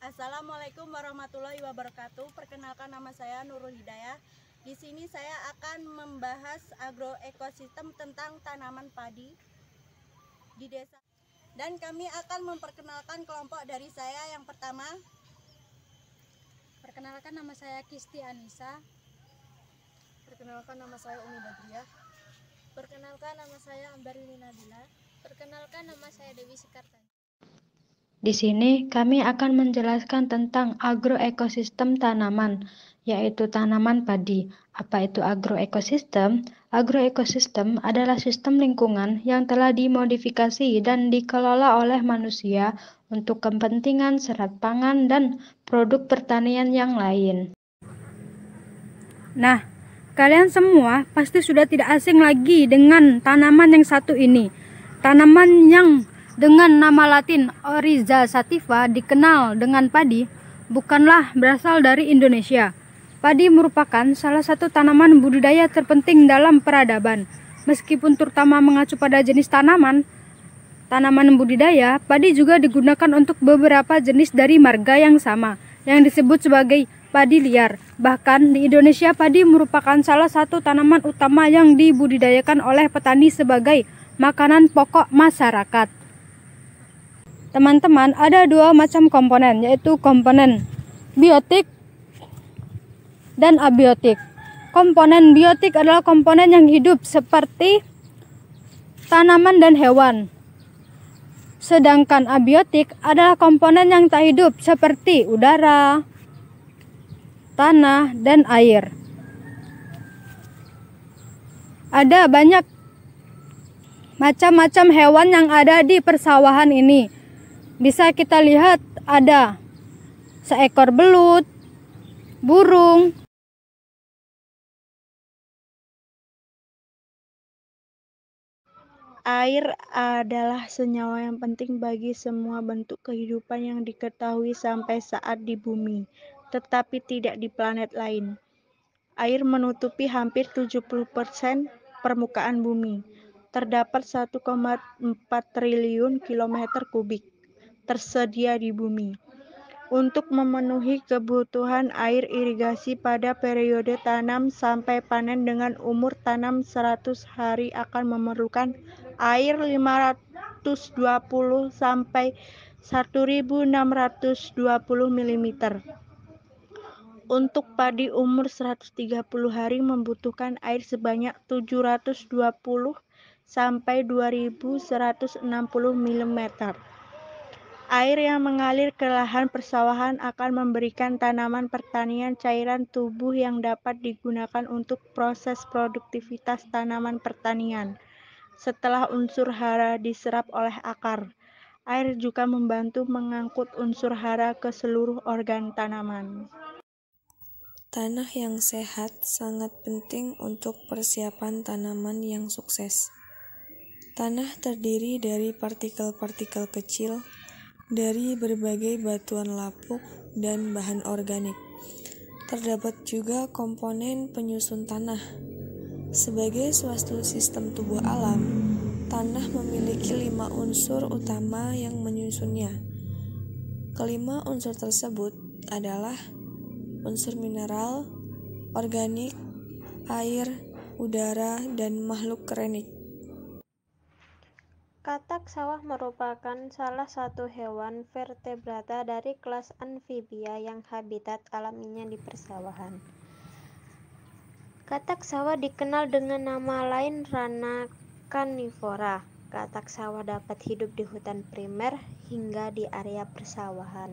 Assalamualaikum warahmatullahi wabarakatuh. Perkenalkan, nama saya Nurul Hidayah. Di sini saya akan membahas agroekosistem tentang tanaman padi di desa. Dan kami akan memperkenalkan kelompok dari saya. Yang pertama, perkenalkan, nama saya Kisti Anissa. Perkenalkan, nama saya Umi Badriah. Perkenalkan, nama saya Ambarili Nabila. Perkenalkan, nama saya Dewi Sekartani. Di sini kami akan menjelaskan tentang agroekosistem tanaman, yaitu tanaman padi. Apa itu agroekosistem? Agroekosistem adalah sistem lingkungan yang telah dimodifikasi dan dikelola oleh manusia untuk kepentingan serat pangan dan produk pertanian yang lain. Nah, kalian semua pasti sudah tidak asing lagi dengan tanaman yang satu ini. Tanaman yang dengan nama Latin Oryza sativa dikenal dengan padi bukanlah berasal dari Indonesia. Padi merupakan salah satu tanaman budidaya terpenting dalam peradaban. Meskipun terutama mengacu pada jenis tanaman budidaya, padi juga digunakan untuk beberapa jenis dari marga yang sama, yang disebut sebagai padi liar. Bahkan di Indonesia, padi merupakan salah satu tanaman utama yang dibudidayakan oleh petani sebagai makanan pokok masyarakat. Teman-teman, ada dua macam komponen, yaitu komponen biotik dan abiotik. Komponen biotik adalah komponen yang hidup seperti tanaman dan hewan. Sedangkan abiotik adalah komponen yang tak hidup seperti udara, tanah, dan air. Ada banyak macam-macam hewan yang ada di persawahan ini. Bisa kita lihat ada seekor belut, burung, air adalah senyawa yang penting bagi semua bentuk kehidupan yang diketahui sampai saat di bumi, tetapi tidak di planet lain. Air menutupi hampir 70% permukaan bumi. Terdapat 1,4 triliun kilometer kubik tersedia di bumi. Untuk memenuhi kebutuhan air irigasi pada periode tanam sampai panen dengan umur tanam 100 hari akan memerlukan air 520 sampai 1620 mm. Untuk padi umur 130 hari membutuhkan air sebanyak 720 sampai 2160 mm. Air yang mengalir ke lahan persawahan akan memberikan tanaman pertanian cairan tubuh yang dapat digunakan untuk proses produktivitas tanaman pertanian. Setelah unsur hara diserap oleh akar, air juga membantu mengangkut unsur hara ke seluruh organ tanaman. Tanah yang sehat sangat penting untuk persiapan tanaman yang sukses. Tanah terdiri dari partikel-partikel kecil dari berbagai batuan lapuk dan bahan organik. Terdapat juga komponen penyusun tanah. Sebagai suatu sistem tubuh alam, tanah memiliki 5 unsur utama yang menyusunnya. Kelima unsur tersebut adalah unsur mineral, organik, air, udara, dan makhluk kronik. Katak sawah merupakan salah satu hewan vertebrata dari kelas amfibia yang habitat alaminya di persawahan. Katak sawah dikenal dengan nama lain Rana carnivora. Katak sawah dapat hidup di hutan primer hingga di area persawahan.